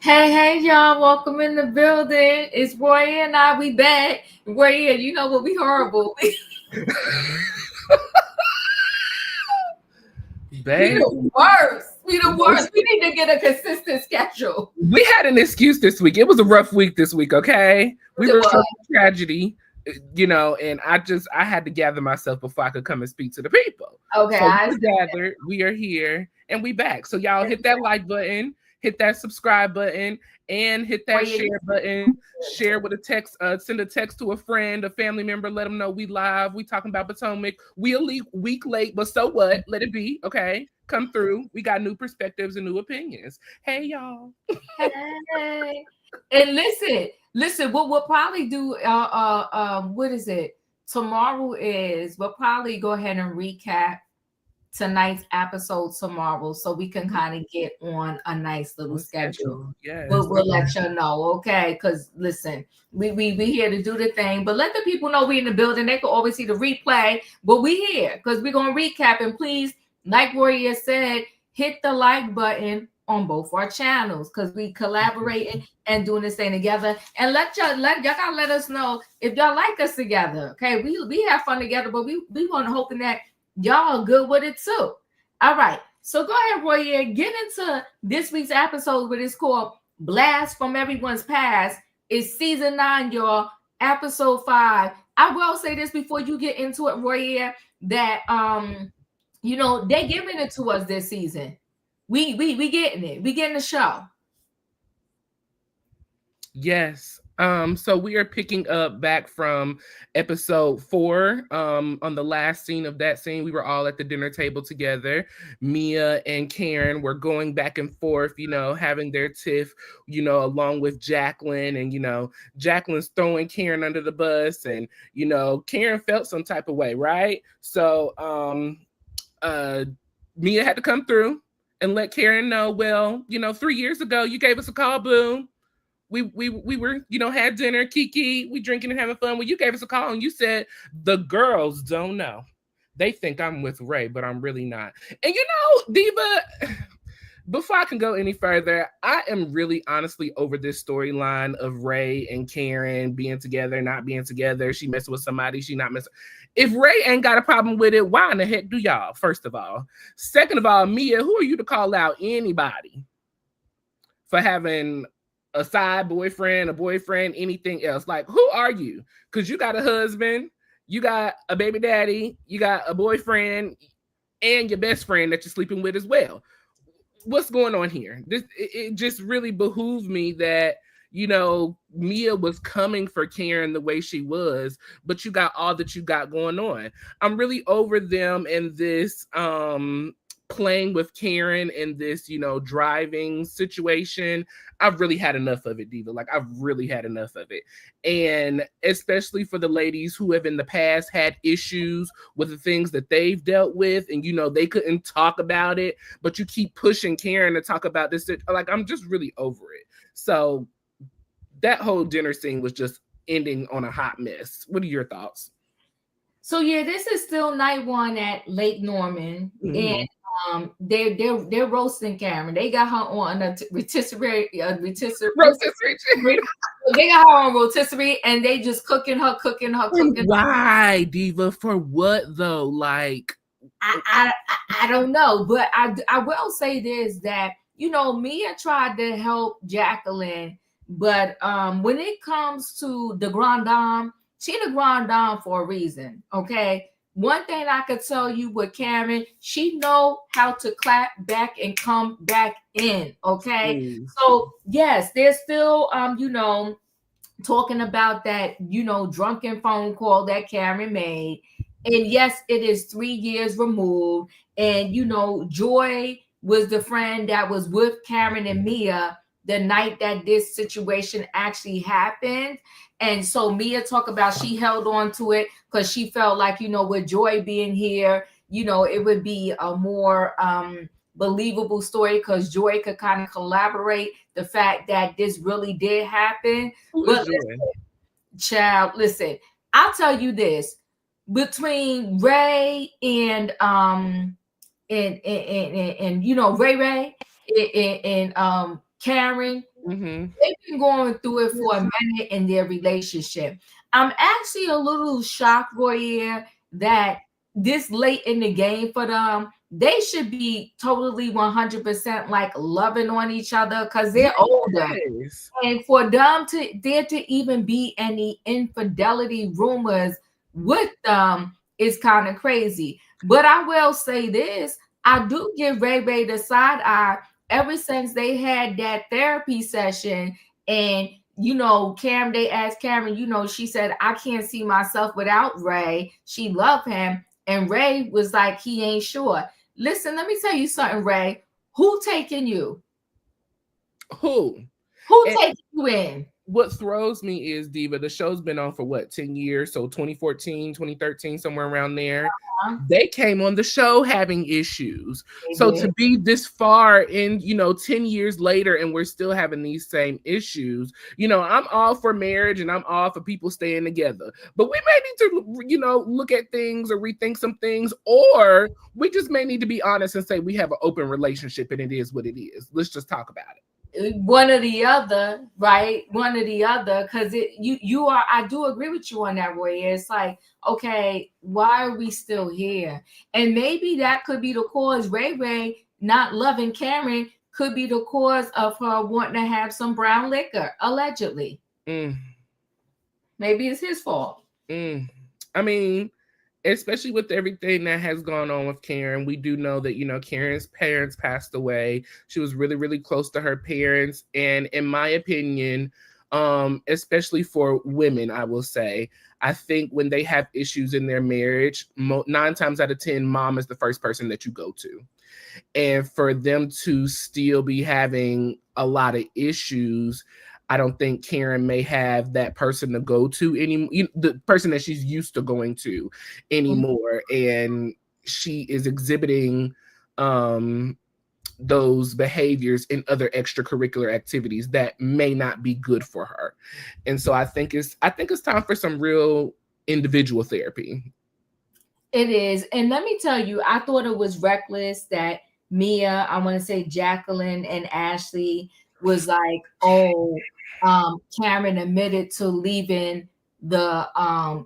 Hey, y'all, welcome in the building. It's Royaire and I, we back. Royaire, you know what, we horrible. We Babe, the worst. We the worst. We need to get a consistent schedule. we had an excuse this week. It was a rough week this week, okay? We were so tragedy, and I had to gather myself before I could come and speak to the people. Okay, So we're gathered, we are here, and we back. So y'all hit that like button, hit that subscribe button, and hit that share button. Share with a text, send a text to a friend, a family member, let them know we live. We talking about Potomac. We a week late, but so what? Let it be, okay? Come through. We got new perspectives and new opinions. Hey, y'all. Hey. And listen, what we'll probably do, what is it? Tomorrow we'll probably go ahead and recap tonight's episode tomorrow so we can kind of get on a nice little schedule. Yes. We'll let you know, okay? Because listen, we here to do the thing, but let the people know we in the building. They can always see the replay, but we here because we're gonna recap. And please, like Royaire said, hit the like button on both our channels because we collaborating and doing this thing together. And y'all gotta let us know if y'all like us together. Okay, we have fun together, but we want to hoping that y'all good with it too. All right, so go ahead, Royaire, get into this week's episode, what is called Blast from Everyone's Past. It's season 9, y'all, episode 5. I will say this before you get into it, Royaire, that they giving it to us this season. We getting it. We getting the show. Yes. So we are picking up back from episode 4. On the last scene of that scene, we were all at the dinner table together. Mia and Karen were going back and forth, having their tiff, along with Jacqueline, and Jacqueline's throwing Karen under the bus, and Karen felt some type of way, right? So Mia had to come through and let Karen know, well, 3 years ago you gave us a call, boo. We were, had dinner, kiki, we drinking and having fun. Well, you gave us a call and you said the girls don't know. They think I'm with Ray, but I'm really not. And Diva, before I can go any further, I am really honestly over this storyline of Ray and Karen being together, not being together. She messing with somebody, she not messing. If Ray ain't got a problem with it, why in the heck do y'all, first of all? Second of all, Mia, who are you to call out anybody for having a side boyfriend, a boyfriend, anything else? Like, who are you? Because you got a husband, you got a baby daddy, you got a boyfriend, and your best friend that you're sleeping with as well. What's going on here? It just really behooved me that, Mia was coming for Karen the way she was, but you got all that you got going on. I'm really over them in this playing with Karen in this, driving situation. I've really had enough of it, Diva. Like, I've really had enough of it. And especially for the ladies who have in the past had issues with the things that they've dealt with, and, they couldn't talk about it, but you keep pushing Karen to talk about this. Like, I'm just really over it. So that whole dinner scene was just ending on a hot mess. What are your thoughts? So, yeah, this is still night 1 at Lake Norman. Mm-hmm. And they're roasting Karen. They got her on a rotisserie. They got her on rotisserie, and they just cooking her. Why, Diva? For what though? Like, I don't know, but I will say this, that Mia tried to help Jacqueline, but when it comes to the Grand Dame, she the Grand Dame for a reason. Okay. One thing I could tell you with Karen, she know how to clap back and come back in, okay? So, yes, there's still, talking about that, drunken phone call that Karen made. And yes, it is 3 years removed. And, Joy was the friend that was with Karen and Mia the night that this situation actually happened. And so Mia talked about she held on to it because she felt like, with Joy being here, it would be a more believable story because Joy could kind of collaborate the fact that this really did happen. But listen, I'll tell you this. Between Ray and Ray and Karen, Mm-hmm. They've been going through it for a minute in their relationship. I'm actually a little shocked, Royaire, that this late in the game for them, they should be totally 100% like loving on each other because they're older. Yes. And for them to there to even be any infidelity rumors with them is kind of crazy. But I will say this, I do give Ray Ray the side eye ever since they had that therapy session. And Karen, they asked Karen, she said, I can't see myself without Ray. She loved him. And Ray was like, he ain't sure. Listen, let me tell you something, Ray. Who taking you? Who Taking you in? What throws me is, Diva, the show's been on for what, 10 years? So 2014, 2013, somewhere around there. They came on the show having issues. So to be this far in, 10 years later, and we're still having these same issues, I'm all for marriage and I'm all for people staying together. But we may need to, look at things or rethink some things, or we just may need to be honest and say we have an open relationship and it is what it is. Let's just talk about it. One or the other, right? One or the other, because you are. I do agree with you on that, Roy. It's like, okay, why are we still here? And maybe that could be the cause. Ray Ray not loving Karen could be the cause of her wanting to have some brown liquor, allegedly. Maybe it's his fault. I mean, especially with everything that has gone on with Karen, we do know that, Karen's parents passed away. She was really, really close to her parents. And in my opinion, especially for women, I will say, I think when they have issues in their marriage, 9 times out of 10, mom is the first person that you go to. And for them to still be having a lot of issues, I don't think Karen may have that person to go to anymore, the person that she's used to going to anymore. And she is exhibiting those behaviors in other extracurricular activities that may not be good for her. And so I think it's time for some real individual therapy. It is. And let me tell you, I thought it was reckless that Mia, I want to say Jacqueline and Ashley was like, Karen admitted to leaving the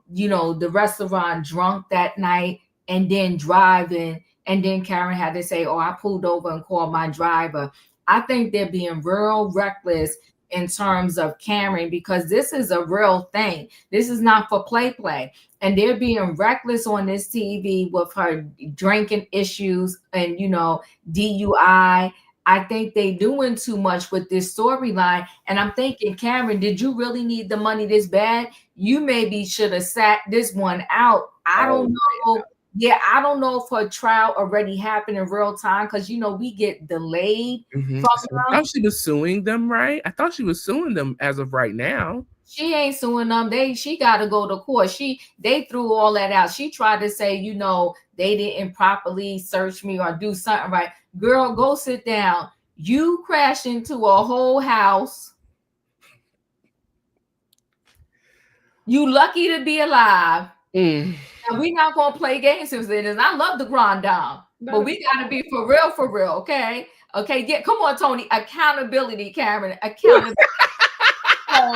the restaurant drunk that night and then driving, and then Karen had to say, I pulled over and called my driver. I think they're being real reckless in terms of Karen, because this is a real thing. This is not for play. And they're being reckless on this TV with her drinking issues and DUI. I think they doing too much with this storyline. And I'm thinking, Karen, did you really need the money this bad? You maybe should have sat this one out. I don't know. Yeah, I don't know if her trial already happened in real time, because we get delayed. I thought she was suing them, right? I thought she was suing them as of right now. She ain't suing them. She got to go to court. They threw all that out. She tried to say, they didn't properly search me or do something right. Girl, go sit down. You crashed into a whole house. You lucky to be alive. And we're not going to play games with it. And I love the Grand Dame, but we got to be for real, okay? Okay, come on, Tony. Accountability, Karen. Accountability. So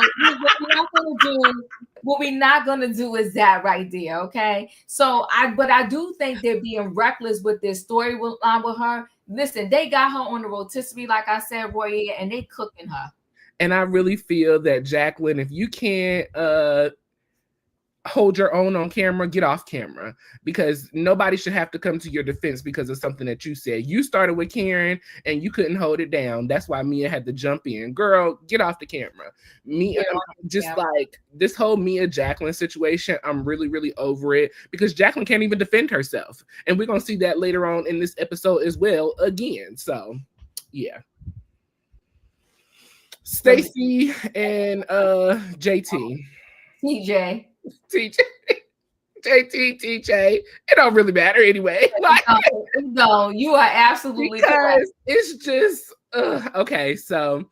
what we're not gonna do is that right there, okay? So I do think they're being reckless with this storyline with her. Listen, they got her on the rotisserie, like I said, Royaire, and they cooking her. And I really feel that, Jacqueline, if you can't hold your own on camera, get off camera, because nobody should have to come to your defense because of something that you said. You started with Karen and you couldn't hold it down. That's why Mia had to jump in. Girl, get off the camera. Mia, like this whole Mia Jacqueline situation, I'm really, really over it, because Jacqueline can't even defend herself. And we're going to see that later on in this episode as well again. So, yeah. Stacey and JT. TJ. JT, TJ, it don't really matter anyway. No, you are absolutely correct. It's just okay. So,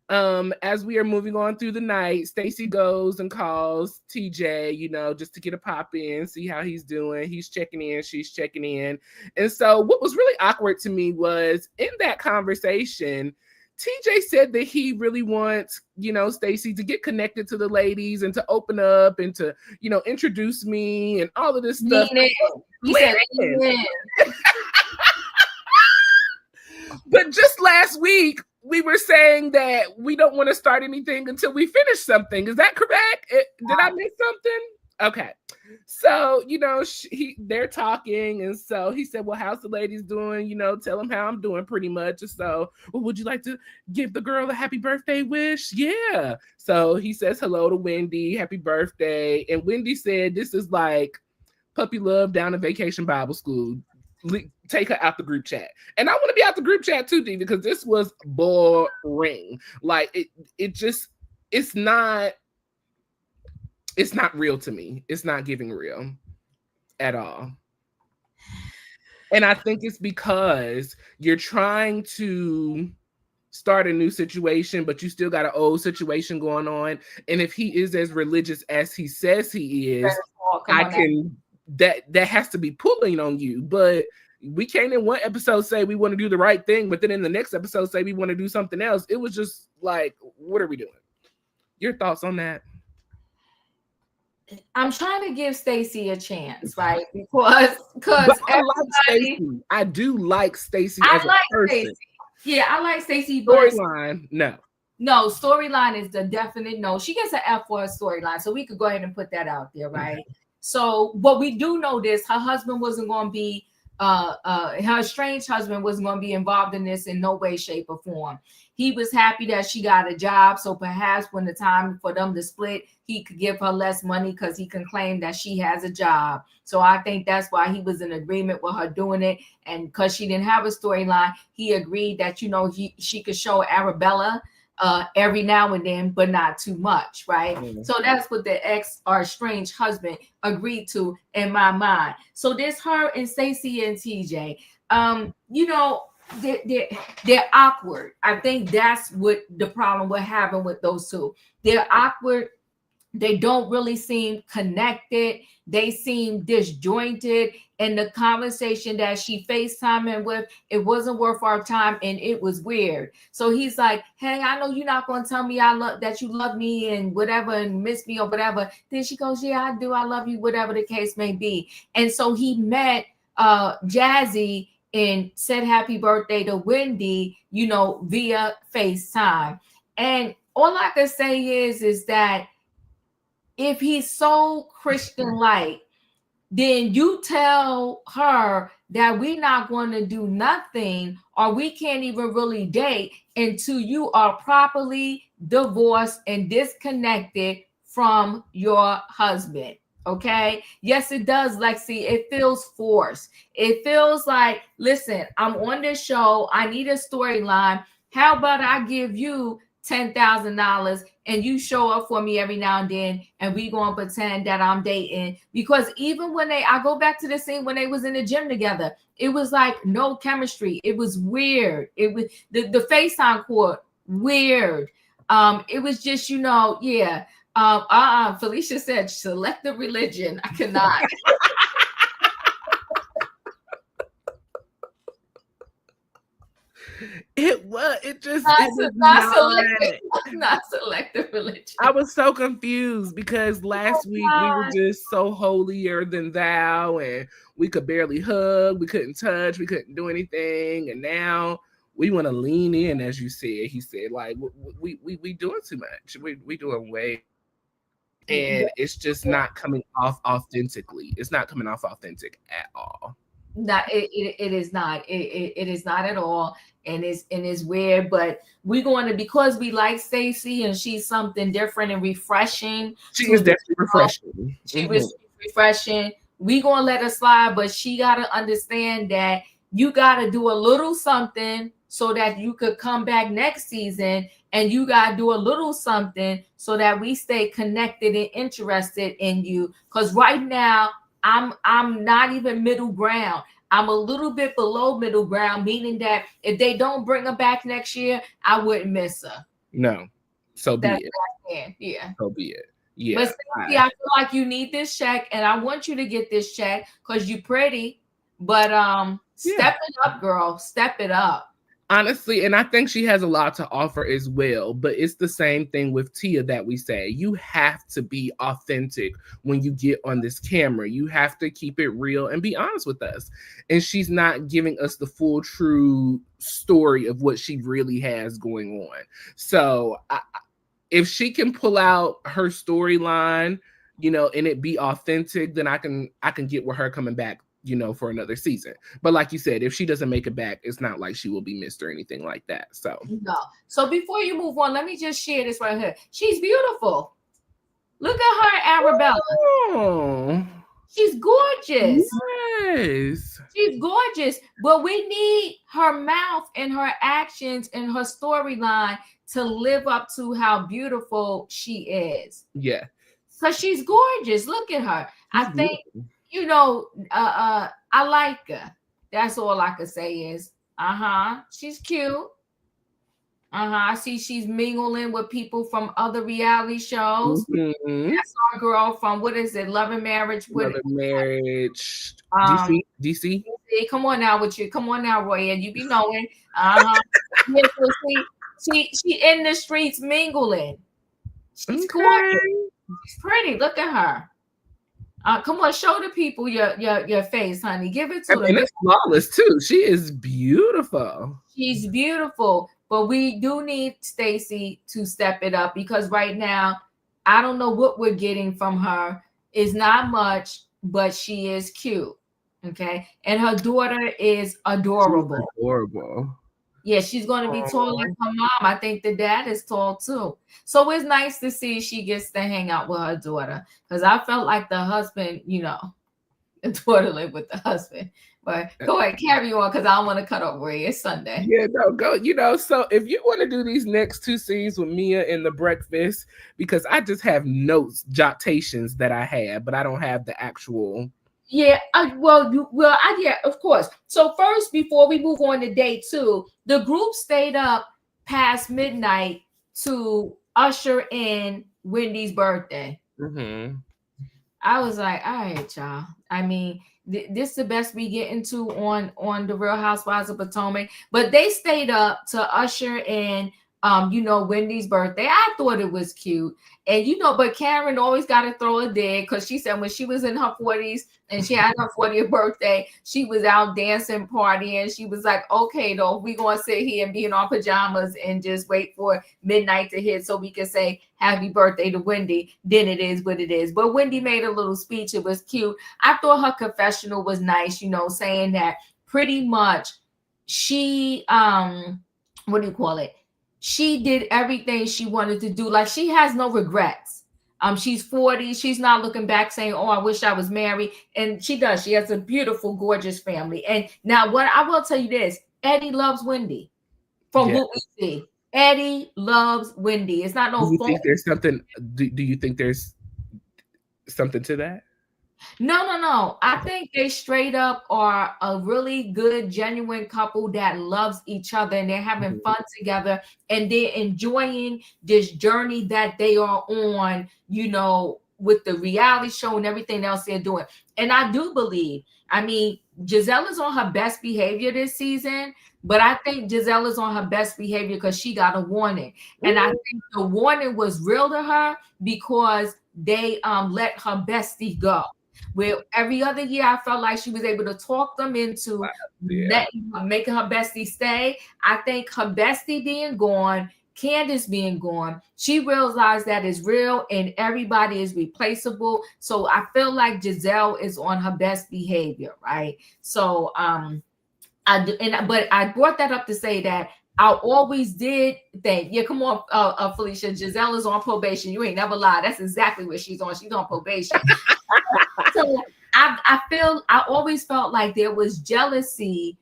as we are moving on through the night, Stacey goes and calls TJ, just to get a pop in, see how he's doing. He's checking in, she's checking in, and so what was really awkward to me was in that conversation, TJ said that he really wants, Stacey to get connected to the ladies and to open up and to, introduce me and all of this stuff. He said, lean in. But just last week, we were saying that we don't want to start anything until we finish something. Is that correct? Did I miss something? Okay. So, they're talking. And so he said, well, how's the ladies doing? Tell them how I'm doing pretty much. And so, well, would you like to give the girl a happy birthday wish? Yeah. So he says hello to Wendy. Happy birthday. And Wendy said, this is like puppy love down in Vacation Bible School. Take her out the group chat. And I want to be out the group chat too, Diva, because this was boring. Like it's not real to me. It's not giving real at all. And I think it's because you're trying to start a new situation, but you still got an old situation going on. And if he is as religious as he says he is, that has to be pulling on you. But we can't in one episode say we want to do the right thing, but then in the next episode say we want to do something else. It was just like, what are we doing? Your thoughts on that? I'm trying to give Stacey a chance, right? Because I do like Stacey as a person. Stacey. Yeah, I like Stacey. Storyline, no. No, storyline is the definite no. She gets an F for a storyline, so we could go ahead and put that out there, right? Mm-hmm. So, but we do know this: her husband wasn't going to be, her estranged husband wasn't going to be involved in this in no way, shape, or form. He was happy that she got a job, so perhaps when the time for them to split, he could give her less money because he can claim that she has a job. So I think that's why he was in agreement with her doing it, and because she didn't have a storyline, he agreed that she could show Arabella every now and then, but not too much, right? Mm-hmm. So that's what the ex or estranged husband agreed to in my mind. So this her and Stacey and TJ, they're awkward. I think that's what the problem we're having with those two. They're awkward. They don't really seem connected. They seem disjointed. And the conversation that she FaceTimed him with, it wasn't worth our time and it was weird. So he's like, hey, I know you're not going to tell me that you love me and whatever and miss me or whatever. Then she goes, yeah, I do. I love you, whatever the case may be. And so he met Jazzy and said happy birthday to Wendy, via FaceTime. And all I can say is that if he's so Christian-like, then you tell her that we're not going to do nothing or we can't even really date until you are properly divorced and disconnected from your husband. Okay. Yes, it does, Lexi. It feels forced. It feels like, listen, I'm on this show. I need a storyline. How about I give you $10,000 and you show up for me every now and then and we gonna pretend that I'm dating? Because even when I go back to the scene when they was in the gym together, it was like no chemistry. It was weird. It was the FaceTime call, weird. It was just, yeah. Felicia said select the religion. I cannot. Not selective religion. I was so confused because last week we were just so holier than thou and we could barely hug, we couldn't touch, we couldn't do anything, and now we want to lean in, as you said. He said, like, we doing too much. We doing way. And it's just not coming off authentically. It's not coming off authentic at all. No, it is not. It is not at all. And it's weird. But we're going to, because we like Stacey and she's something different and refreshing. She is definitely refreshing. She was refreshing. We're going to let her slide, but she got to understand that you got to do a little something so that you could come back next season, and you got to do a little something so that we stay connected and interested in you. Because right now, I'm not even middle ground. I'm a little bit below middle ground, meaning that if they don't bring her back next year, I wouldn't miss her. No. So be it. Yeah. So be it. Yeah. But Stacey, I feel like you need this check, and I want you to get this check because you're pretty. But step it up, girl. Step it up. Honestly, and I think she has a lot to offer as well, but it's the same thing with Tia that we say. You have to be authentic when you get on this camera. You have to keep it real and be honest with us. And she's not giving us the full, true story of what she really has going on. So if she can pull out her storyline, and it be authentic, then I can get with her coming back, for another season. But like you said, if she doesn't make it back, it's not like she will be missed or anything like that. So no. So before you move on, let me just share this right here. She's beautiful. Look at her, Arabella. Oh, she's gorgeous. Yes. She's gorgeous. But we need her mouth and her actions and her storyline to live up to how beautiful she is. Yeah. So she's gorgeous. Look at her. I think I like her. That's all I could say is, she's cute. I see she's mingling with people from other reality shows. Mm-hmm. That's our girl from, what is it, Love and Marriage? Love and Marriage. DC? Come on now with you. Come on now, Royaire. You be knowing. Yeah, so she in the streets mingling. She's gorgeous. She's pretty. Look at her. Come on, show the people your face, honey. Give it to them. And it's flawless too. She is beautiful. She's beautiful, but we do need Stacey to step it up, because right now, I don't know what we're getting from her. It's not much, but she is cute. Okay, and her daughter is adorable. She's adorable. Yeah, she's going to be tall like her mom. I think the dad is tall too. So it's nice to see she gets to hang out with her daughter, because I felt like the husband, the daughter lived with the husband. But go ahead, carry on, because I don't want to cut off Royaire. It's Sunday. Yeah, no, go. So if you want to do these next two scenes with Mia in the breakfast, because I just have notes, jotations that I have, but I don't have the actual. Yeah, yeah, of course. So first, before we move on to day 2, the group stayed up past midnight to usher in Wendy's birthday. Mm-hmm. I was like, all right, y'all. I mean, this is the best we get into on the Real Housewives of Potomac. But they stayed up to usher in Wendy's birthday. I thought it was cute. And but Karen always got to throw a dig, because she said when she was in her 40s and she had her 40th birthday, she was out dancing, partying. She was like, okay, though, we're going to sit here and be in our pajamas and just wait for midnight to hit so we can say happy birthday to Wendy. Then it is what it is. But Wendy made a little speech. It was cute. I thought her confessional was nice, saying that pretty much she, what do you call it? She did everything she wanted to do. Like, she has no regrets. She's 40. She's not looking back saying, oh, I wish I was married. And she does. She has a beautiful, gorgeous family. And now what I will tell you this, Eddie loves Wendy. From what we see, Eddie loves Wendy. It's not no Do you think there's something? Do you think there's something to that? No. I think they straight up are a really good, genuine couple that loves each other, and they're having fun together, and they're enjoying this journey that they are on, with the reality show and everything else they're doing. And I do believe, Giselle is on her best behavior this season, but I think Giselle is on her best behavior because she got a warning. And I think the warning was real to her because they let her bestie go. Where every other year I felt like she was able to talk them into making her bestie stay. I think her bestie being gone, Candace being gone, she realized that it's real and everybody is replaceable. So I feel like Giselle is on her best behavior, right? So but I brought that up to say that I always did think, come on, Felicia, Giselle is on probation. You ain't never lied. That's exactly what she's on. She's on probation. So I always felt like there was jealousy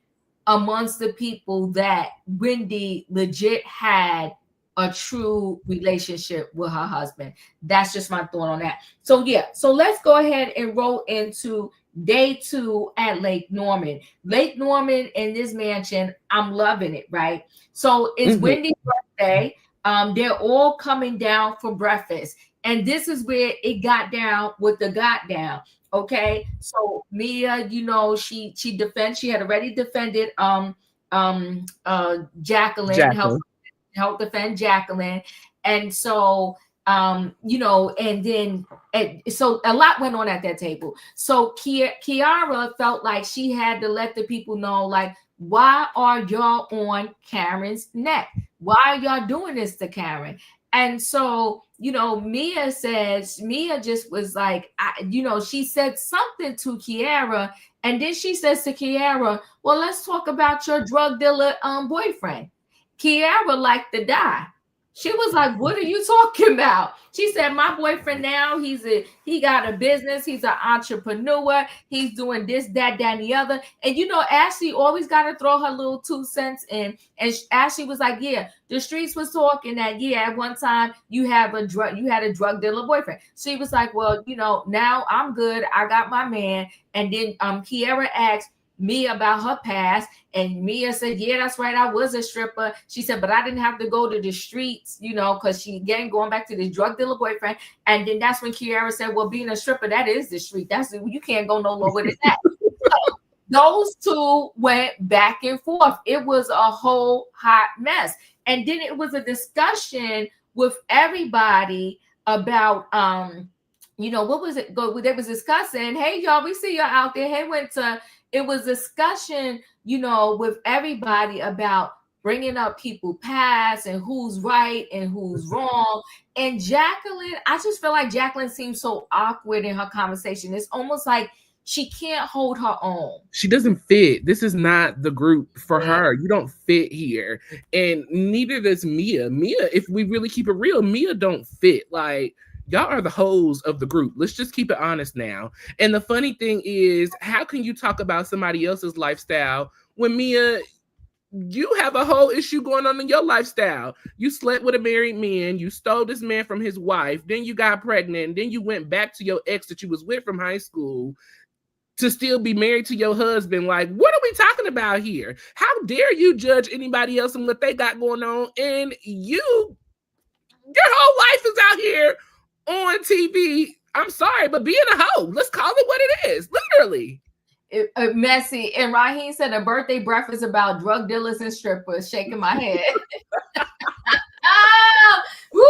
amongst the people that Wendy legit had a true relationship with her husband. That's just my thought on that. So so let's go ahead and roll into day 2 at Lake Norman. Lake Norman in this mansion, I'm loving it, right? So it's Wendy's birthday. They're all coming down for breakfast. And this is where it got down with the got down. Okay. So Mia, she had already defended Jacqueline, Jacqueline. help defend Jacqueline. And so you know, so a lot went on at that table. So Kiara felt like she had to let the people know, like, why are y'all on Karen's neck? Why are y'all doing this to Karen? And so, you know, Mia just was like, you know, she said something to Kiara, and then she says to Kiara, well, let's talk about your drug dealer boyfriend. Kiara liked to die. She was like, what are you talking about? She said, my boyfriend now, he got a business, he's an entrepreneur, he's doing this, that, and the other. And you know, Ashley always got to throw her little 2 cents in. And Ashley was like, yeah, the streets was talking that, yeah, at one time you had a drug dealer boyfriend. She was like, well, you know, now I'm good, I got my man. And then Kiara asked Mia about her past, and Mia said, yeah, that's right, I was a stripper. She said, but I didn't have to go to the streets, you know, because she, again, going back to this drug dealer boyfriend. And then that's when Kiara said, well, being a stripper, that is the street. You can't go no lower than that. So those two went back and forth. It was a whole hot mess. And then it was a discussion with everybody about you know, what was it? They was discussing, hey y'all, we see y'all out there. Hey, it was discussion, you know, with everybody about bringing up people past and who's right and who's wrong. And Jacqueline, I just feel like Jacqueline seems so awkward in her conversation. It's almost like she can't hold her own. She doesn't fit. This is not the group for her. You don't fit here. And neither does Mia. Mia, if we really keep it real, Mia don't fit. Like, y'all are the hoes of the group. Let's just keep it honest now. And the funny thing is, how can you talk about somebody else's lifestyle when, Mia, you have a whole issue going on in your lifestyle? You slept with a married man, you stole this man from his wife, then you got pregnant, then you went back to your ex that you was with from high school to still be married to your husband. Like, what are we talking about here? How dare you judge anybody else and what they got going on? And your whole life is out here on TV. I'm sorry, but being a hoe, let's call it what it is, literally. Messy. And Raheem said a birthday breakfast about drug dealers and strippers. Shaking my head. Woo,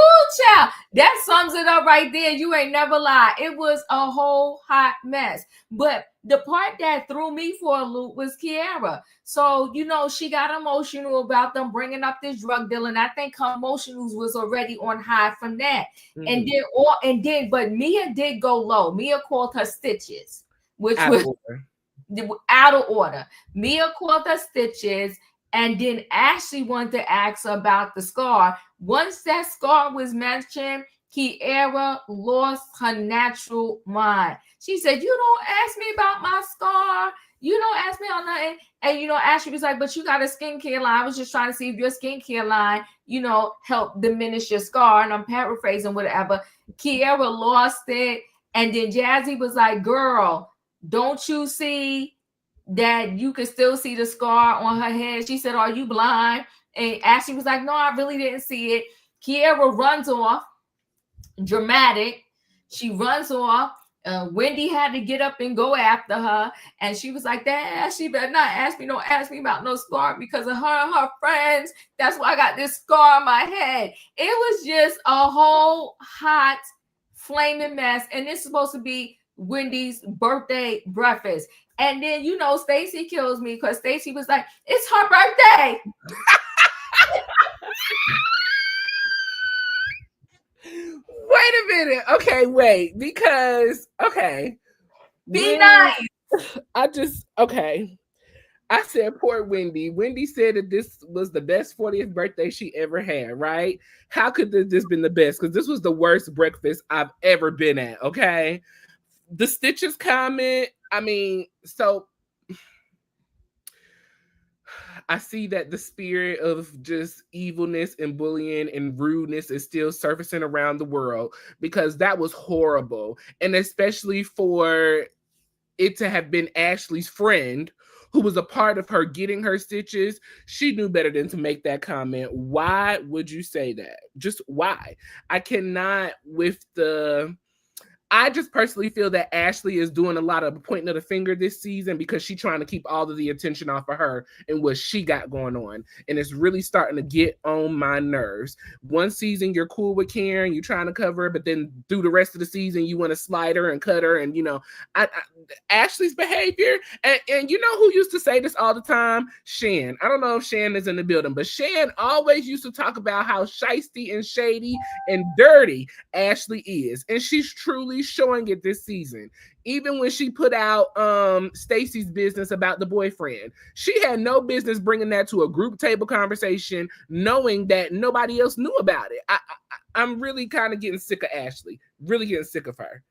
child. That sums it up right there. You ain't never lied. It was a whole hot mess. But the part that threw me for a loop was Kiara. So, you know, she got emotional about them bringing up this drug dealer, and I think her emotionals was already on high from that. Mm-hmm. But Mia did go low. Mia called her stitches, which was out of order. Mia called her stitches, and then Ashley wanted to ask her about the scar. Once that scar was mentioned, Kiara lost her natural mind. She said, you don't ask me about my scar. You don't ask me on nothing. And, you know, Ashley was like, but you got a skincare line. I was just trying to see if your skincare line, you know, helped diminish your scar. And I'm paraphrasing whatever. Kiara lost it. And then Jazzy was like, girl, don't you see that you can still see the scar on her head? She said, are you blind? And Ashley was like, no, I really didn't see it. Kiara runs off, dramatic. She runs off. Wendy had to get up and go after her. And she was like, that Ashley better not ask me. Don't ask me about no scar because of her and her friends. That's why I got this scar on my head. It was just a whole hot, flaming mess. And this is supposed to be Wendy's birthday breakfast. And then, you know, Stacey kills me because Stacey was like, it's her birthday. Wait a minute. Okay, wait. Because, okay. Be nice. I said, poor Wendy. Wendy said that this was the best 40th birthday she ever had, right? How could this been the best? Because this was the worst breakfast I've ever been at, okay? The stitches comment, I mean, so I see that the spirit of just evilness and bullying and rudeness is still surfacing around the world, because that was horrible. And especially for it to have been Ashley's friend who was a part of her getting her stitches, she knew better than to make that comment. Why would you say that? Just why? I cannot with the I just personally feel that Ashley is doing a lot of pointing of the finger this season because she's trying to keep all of the attention off of her and what she got going on. And it's really starting to get on my nerves. One season, you're cool with Karen, you're trying to cover her, but then through the rest of the season, you want to slide her and cut her. And, Ashley's behavior. And you know who used to say this all the time? Shan. I don't know if Shan is in the building, but Shan always used to talk about how shiesty and shady and dirty Ashley is. And she's truly showing it this season. Even when she put out Stacey's business about the boyfriend, she had no business bringing that to a group table conversation, knowing that nobody else knew about it. I'm really kind of getting sick of Ashley. Really getting sick of her.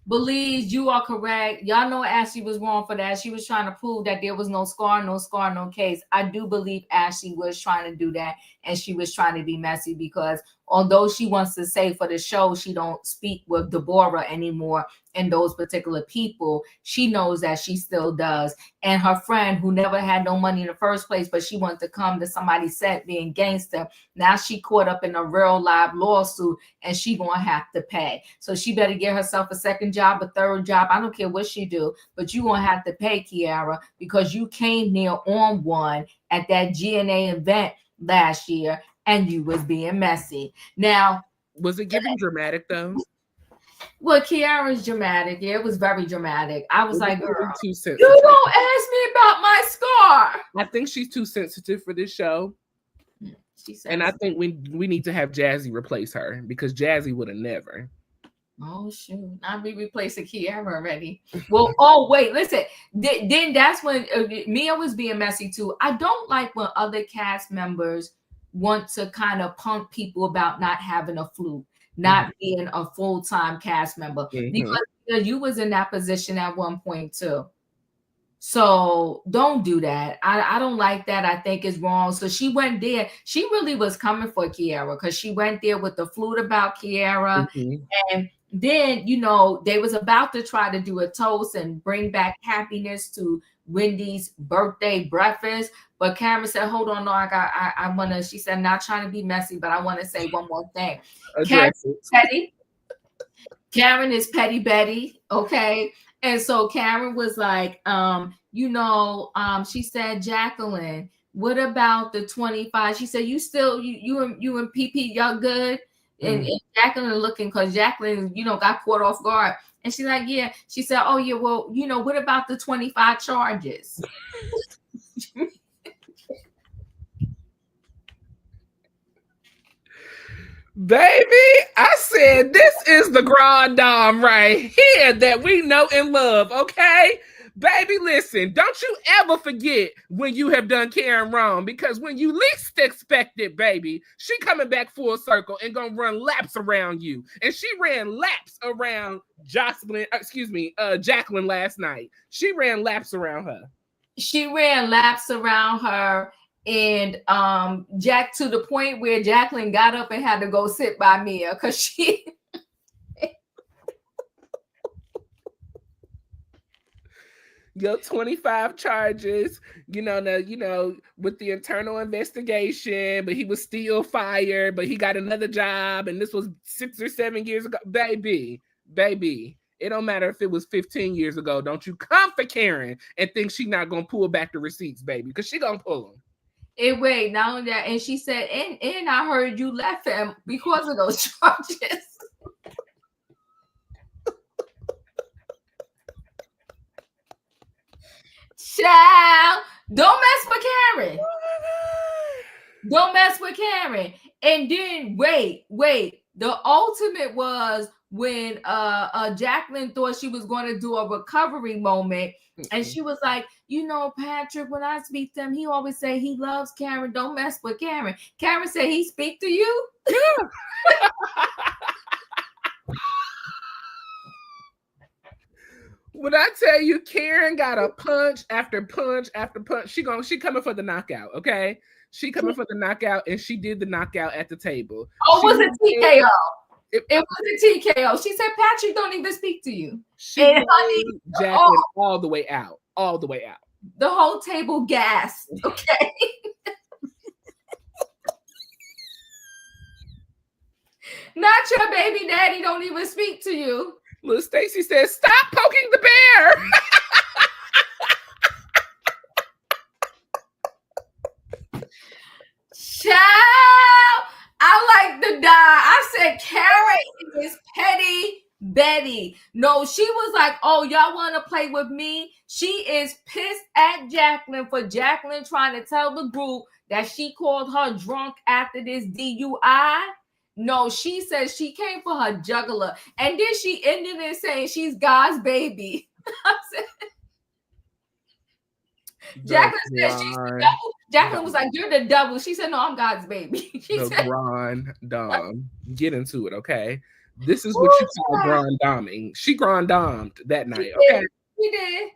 Believe you are correct. Y'all know Ashley was wrong for that. She was trying to prove that there was no scar, no case. I do believe Ashley was trying to do that, and she was trying to be messy because although she wants to say for the show she don't speak with Deborah anymore and those particular people, she knows that she still does. And her friend who never had no money in the first place, but she wants to come to somebody's set being gangster, now she caught up in a real live lawsuit and she gonna have to pay. So she better get herself a second job, a third job. I don't care what she do, but you gonna have to pay, Kiara, because you came near on one at that GNA event last year and you was being messy. Now, was it giving dramatic though? Well, Kiara's dramatic. Yeah, it was very dramatic. I was like, girl, too sensitive. You don't ask me about my scar. I think she's too sensitive for this show. And I think we need to have Jazzy replace her because Jazzy would have never. Oh shoot! I'll be replacing Kiara already. Well, wait, listen. Then that's when Mia was being messy too. I don't like when other cast members want to kind of punk people about not having a flute, not being a full-time cast member, because you was in that position at one point too. So don't do that. I don't like that. I think it's wrong. So she went there. She really was coming for Kiara because she went there with the flute about Kiara. And then, they was about to try to do a toast and bring back happiness to Wendy's birthday breakfast. But Karen said, hold on, no, I want to, she said, not trying to be messy, but I want to say one more thing. Karen is petty Betty, okay? And so Karen was like, she said, Jacqueline, what about the 25? She said, you and PP, y'all good? And Jacqueline looking, because Jacqueline, got caught off guard. And she's like, yeah. She said, oh, yeah, well, what about the 25 charges? Baby, I said this is the grand dame right here that we know and love, okay? Baby, listen, don't you ever forget when you have done Karen wrong, because when you least expect it, baby, she coming back full circle and gonna run laps around you. And she ran laps around Jacqueline last night. She ran laps around her. And Jack, to the point where Jacqueline got up and had to go sit by Mia because she your 25 charges, with the internal investigation, but he was still fired, but he got another job, and this was 6 or 7 years ago. Baby, it don't matter if it was 15 years ago. Don't you come for Karen and think she not gonna pull back the receipts, baby, because she gonna pull them. And wait, not only that, and she said, and I heard you left him because of those charges. Child, don't mess with Karen. Don't mess with Karen. And then wait. The ultimate was when Jacqueline thought she was going to do a recovery moment, and she was like, Patrick, when I speak to him, he always say he loves Karen. Don't mess with Karen. Karen said he speak to you. Yeah. When I tell you, Karen got a punch after punch after punch. She coming for the knockout, okay? She coming for the knockout, and she did the knockout at the table. Oh, was it TKO? It was a TKO. She said, Patrick don't even speak to you. She made Jacqueline all the way out. The whole table gasped, okay? Not your baby daddy don't even speak to you. Little Stacey says, "Stop poking the bear." Child, I like to die. I said Karen is petty Betty. No, she was like, oh, y'all want to play with me? She is pissed at Jacqueline for Jacqueline trying to tell the group that she called her drunk after this DUI. No, she says she came for her jugular. And then she ended it saying she's God's baby. I said, Jacqueline said she's the devil. Jacqueline was like, "You're the devil." She said, "No, I'm God's baby." She said, "Grand dom, get into it, okay? This is what you call grand doming." She grand domed that night, okay? She did.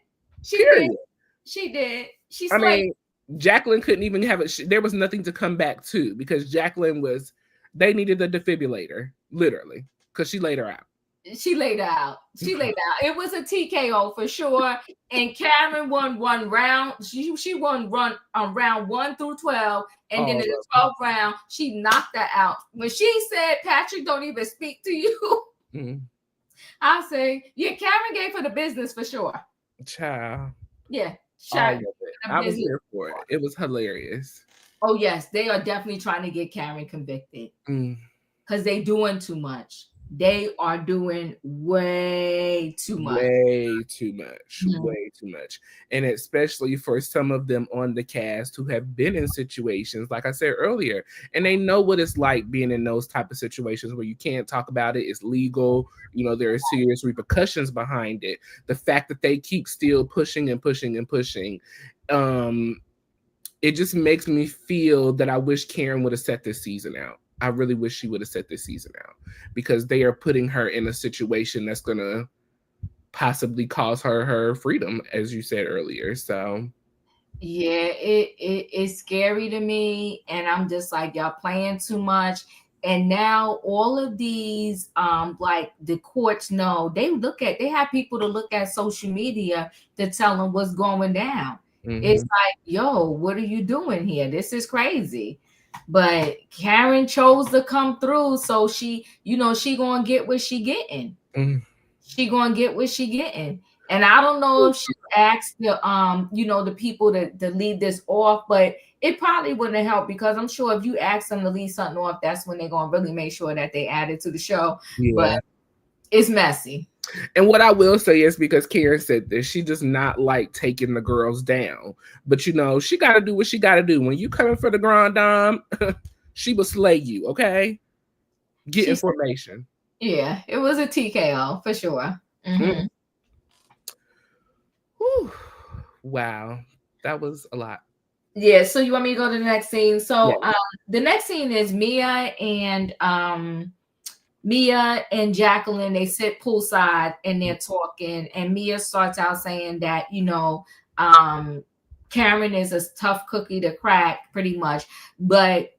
She did. She's I mean, Jacqueline couldn't even have it. There was nothing to come back to because Jacqueline was. They needed the defibrillator, literally, because she laid her out. She laid out. It was a TKO for sure. And Karen won one round. She won round 1 through 12. And then in the 12th round, she knocked her out. When she said, Patrick don't even speak to you, I say, yeah, Karen gave her the business for sure. Child. Yeah. I was here for it. It was hilarious. Oh, yes. They are definitely trying to get Karen convicted. Because they're doing too much. They are doing way too much. Way too much. And especially for some of them on the cast who have been in situations, like I said earlier, and they know what it's like being in those type of situations where you can't talk about it. It's legal. You know, there are serious repercussions behind it. The fact that they keep still pushing and pushing and pushing, it just makes me feel that I wish Karen would have set this season out. I really wish she would have set this season out because they are putting her in a situation that's going to possibly cause her freedom, as you said earlier. So, yeah, it's scary to me. And I'm just like, y'all playing too much. And now all of these, like the courts know, they have people to look at social media to tell them what's going down. It's like, yo, what are you doing here? This is crazy. But Karen chose to come through, so she gonna get what she getting. She gonna get what she getting. And I don't know if she asked the the people to leave this off, but it probably wouldn't help because I'm sure if you ask them to leave something off, that's when they're gonna really make sure that they add it to the show. Yeah. But it's messy. And what I will say is because Karen said this, she does not like taking the girls down. But, she got to do what she got to do. When you coming for the Grand Dame, she will slay you, okay? Get information. Yeah, it was a TKO for sure. Wow. That was a lot. Yeah, so you want me to go to the next scene? So the next scene is Mia and Jacqueline, they sit poolside and they're talking, and Mia starts out saying that, Karen is a tough cookie to crack pretty much, but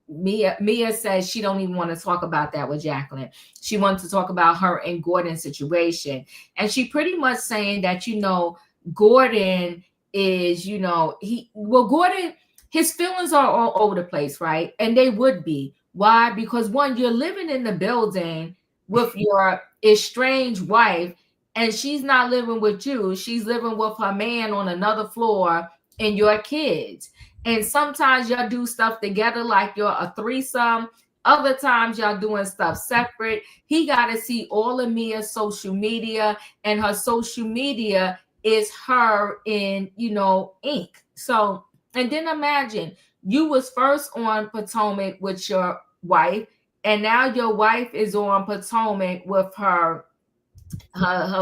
Mia says she don't even want to talk about that with Jacqueline. She wants to talk about her and Gordon's situation. And she pretty much saying that, Gordon is, Gordon, his feelings are all over the place, right? And they would be. Why? Because one, you're living in the building with your estranged wife, and she's not living with you. She's living with her man on another floor and your kids. And sometimes y'all do stuff together, like you're a threesome. Other times y'all doing stuff separate. He got to see all of Mia's social media, and her social media is her in, ink. So, and then imagine you was first on Potomac with your wife, and now your wife is on Potomac with her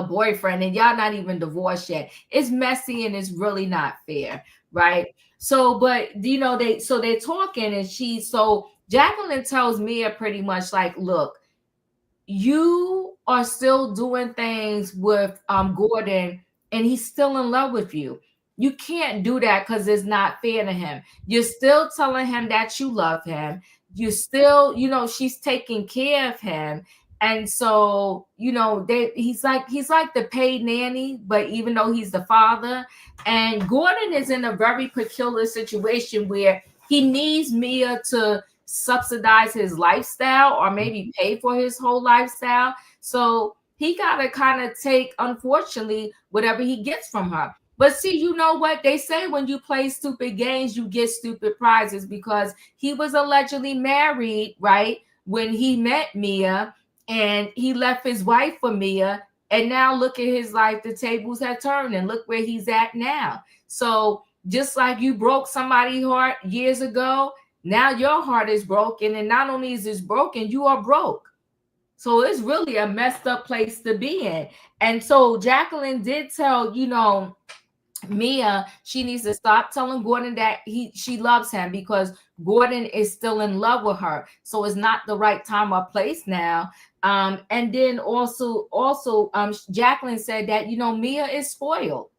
boyfriend, and y'all not even divorced yet. It's messy and it's really not fair, right? So, but they're talking, and Jacqueline tells Mia pretty much like, look, you are still doing things with Gordon, and he's still in love with you. You can't do that because it's not fair to him. You're still telling him that you love him. You still, she's taking care of him. And so, he's like the paid nanny, but even though he's the father, and Gordon is in a very peculiar situation where he needs Mia to subsidize his lifestyle or maybe pay for his whole lifestyle. So he got to kind of take, unfortunately, whatever he gets from her. But see, you know what they say, when you play stupid games, you get stupid prizes, because he was allegedly married, right, when he met Mia, and he left his wife for Mia. And now look at his life. The tables have turned, and look where he's at now. So just like you broke somebody's heart years ago, now your heart is broken. And not only is this broken, you are broke. So it's really a messed up place to be in. And so Jacqueline did tell, Mia, she needs to stop telling Gordon that she loves him, because Gordon is still in love with her. So it's not the right time or place now. And then also, Jacqueline said that, Mia is spoiled.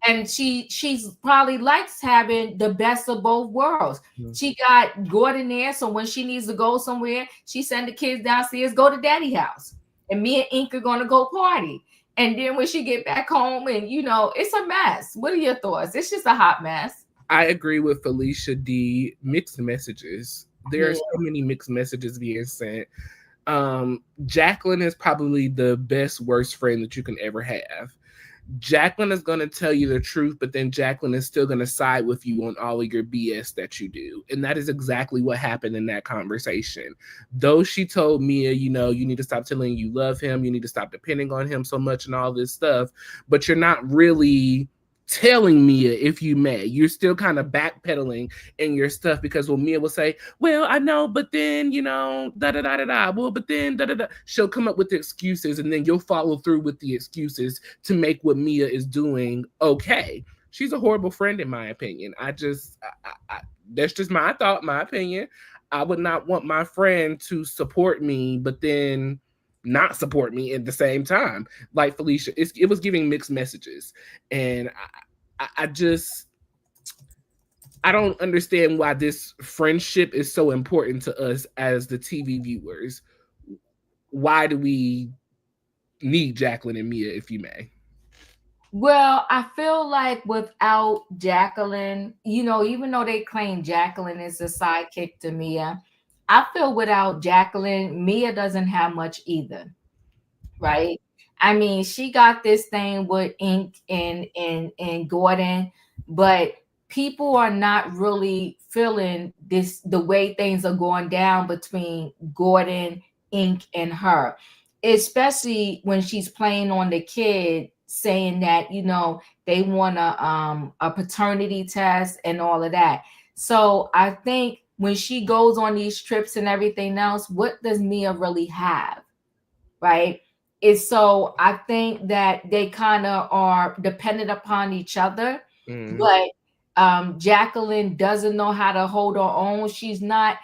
And she's probably likes having the best of both worlds. She got Gordon there, so when she needs to go somewhere, she send the kids downstairs, go to daddy house, and me and Ink are gonna go party. And then when she get back home, and it's a mess. What are your thoughts? It's just a hot mess. I agree with Felicia D. Mixed messages. There are so many mixed messages being sent. Jacqueline is probably the best worst friend that you can ever have. Jacqueline is going to tell you the truth, but then Jacqueline is still going to side with you on all of your BS that you do. And that is exactly what happened in that conversation. Though she told Mia, you need to stop telling you love him, you need to stop depending on him so much and all this stuff, but you're not really telling Mia, if you may. You're still kind of backpedaling in your stuff, because when Mia will say, well, I know, but then, da-da-da-da-da, well, but then, da-da-da, she'll come up with the excuses, and then you'll follow through with the excuses to make what Mia is doing okay. She's a horrible friend, in my opinion. That's just my thought, my opinion. I would not want my friend to support me, but then not support me at the same time. Like Felicia, it was giving mixed messages. And I don't understand why this friendship is so important to us as the TV viewers. Why do we need Jacqueline and Mia, if you may? Well, I feel like without Jacqueline, even though they claim Jacqueline is a sidekick to Mia, I feel without Jacqueline, Mia doesn't have much either, right? I mean, she got this thing with Ink and Gordon, but people are not really feeling the way things are going down between Gordon, Ink, and her, especially when she's playing on the kid, saying that they want a paternity test and all of that. So I think when she goes on these trips and everything else, what does Mia really have, right? So I think that they kind of are dependent upon each other. But Jacqueline doesn't know how to hold her own. She's not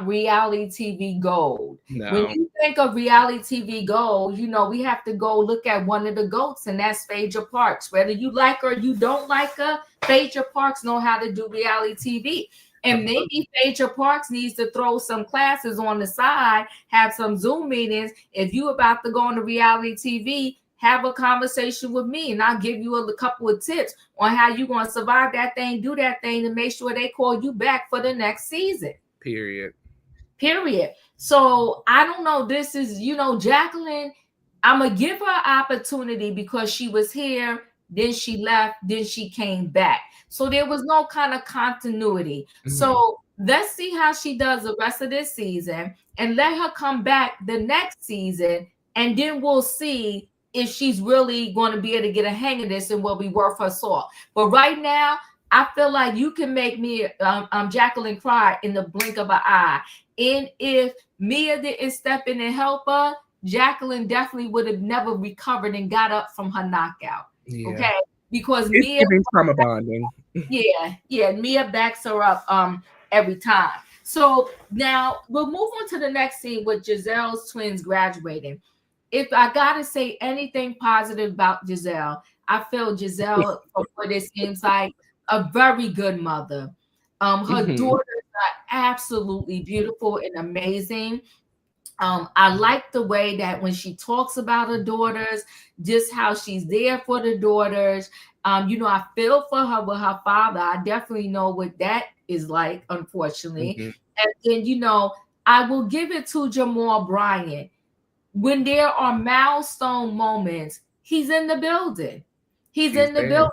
reality TV gold. No. When you think of reality TV gold, we have to go look at one of the goats, and that's Phaedra Parks. Whether you like her or you don't like her, Phaedra Parks know how to do reality TV. And maybe Phaedra Parks needs to throw some classes on the side, have some Zoom meetings. If you about to go on the reality TV, have a conversation with me, and I'll give you a couple of tips on how you're going to survive that thing, do that thing, to make sure they call you back for the next season. Period. So I don't know. This is, Jacqueline, I'm going to give her an opportunity because she was here, then she left, then she came back. So there was no kind of continuity. So let's see how she does the rest of this season, and let her come back the next season, and then we'll see if she's really going to be able to get a hang of this and will be worth her salt. But right now, I feel like you can make me Jacqueline cry in the blink of an eye. And if Mia didn't step in and help her, Jacqueline definitely would have never recovered and got up from her knockout. Yeah. Okay, because it's Mia trauma bonding. Mia backs her up every time. So now we'll move on to the next scene with Giselle's twins graduating. If I gotta say anything positive about Giselle, I feel Giselle, for what it seems like, a very good mother. Her daughters are absolutely beautiful and amazing. I like the way that when she talks about her daughters, just how she's there for the daughters. I feel for her with her father. I definitely know what that is like, unfortunately. And then, I will give it to Jamal Bryant. when there are milestone moments, he's in the building. He's in the there. building.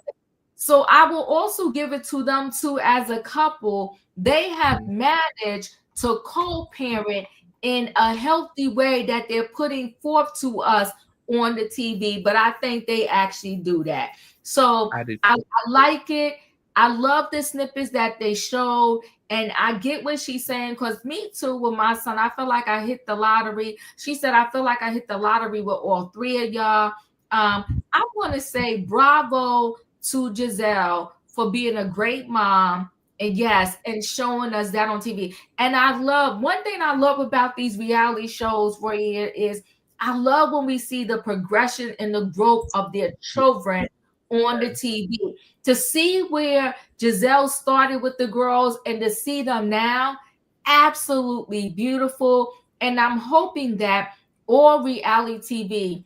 So I will also give it to them too as a couple. They have managed to co-parent in a healthy way that they're putting forth to us on the TV. But I think they actually do that. So I like it. I love the snippets that they showed. And I get what she's saying, because me too, with my son, I feel like I hit the lottery. She said, I feel like I hit the lottery with all three of y'all. I want to say bravo to Giselle for being a great mom. And yes, and showing us that on TV. And I love, one thing I love about these reality shows, Royaire, is I love when we see the progression and the growth of their children on the TV. To see where Giselle started with the girls and to see them now, absolutely beautiful. And I'm hoping that all reality TV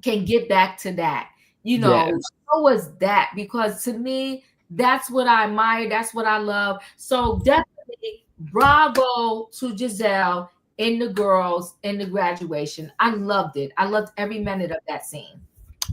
can get back to that. You know, show us that, because to me, that's what I admire. That's what I love. So definitely bravo to Giselle and the girls in the graduation. I loved it. I loved every minute of that scene.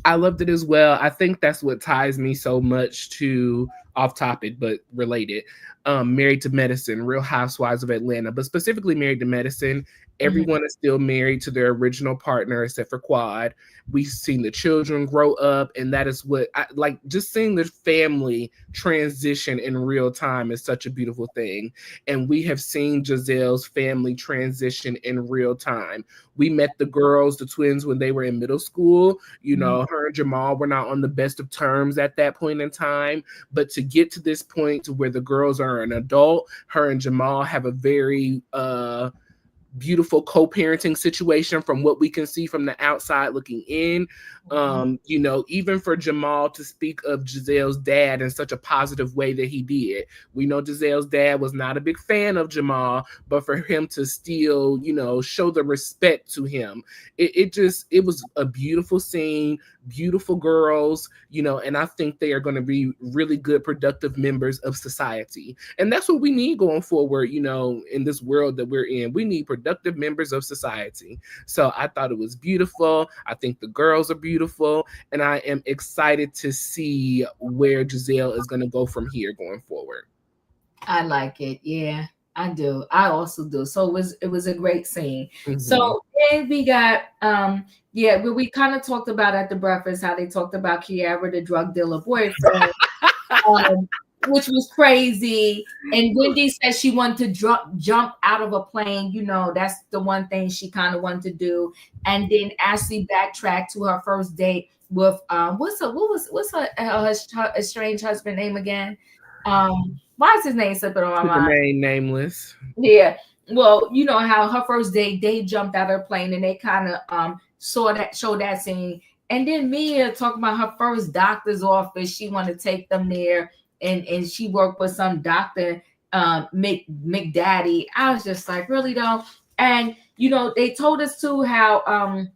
I loved it as well. I think that's what ties me so much to, off topic but related, Married to Medicine, Real Housewives of Atlanta, but specifically Married to Medicine. Everyone is still married to their original partner except for Quad. We've seen the children grow up, and that is what I like. Just seeing the family transition in real time is such a beautiful thing. And we have seen Giselle's family transition in real time. We met the girls, the twins, when they were in middle school. You know, her and Jamal were not on the best of terms at that point in time. But to get to this point to where the girls are an adult, her and Jamal have a very beautiful co-parenting situation from what we can see from the outside looking in. You know, even for Jamal to speak of Giselle's dad in such a positive way that he did. We know Giselle's dad was not a big fan of Jamal, but for him to still, you know, show the respect to him, it was a beautiful scene, beautiful girls, you know, and I think they are going to be really good, productive members of society. And that's what we need going forward, you know, in this world that we're in. We need productive members of society. So I thought it was beautiful. I think the girls are beautiful, and I am excited to see where Giselle is going to go from here going forward. I like it. Yeah, I do. I also do. So it was a great scene. So then we got we kind of talked about at the breakfast how they talked about Kiara, the drug dealer boyfriend, which was crazy. And Wendy said she wanted to jump out of a plane. You know, that's the one thing she kind of wanted to do. And then Ashley backtracked to her first date with what's her estranged husband name again? Why is his name slipping on my mind? Remain nameless. Yeah. Well, you know how her first date, they jumped out of her plane and they kind of showed that scene. And then Mia talking about her first doctor's office. She wanted to take them there, and she worked with some doctor, McDaddy. I was just like, really though? And you know, they told us too how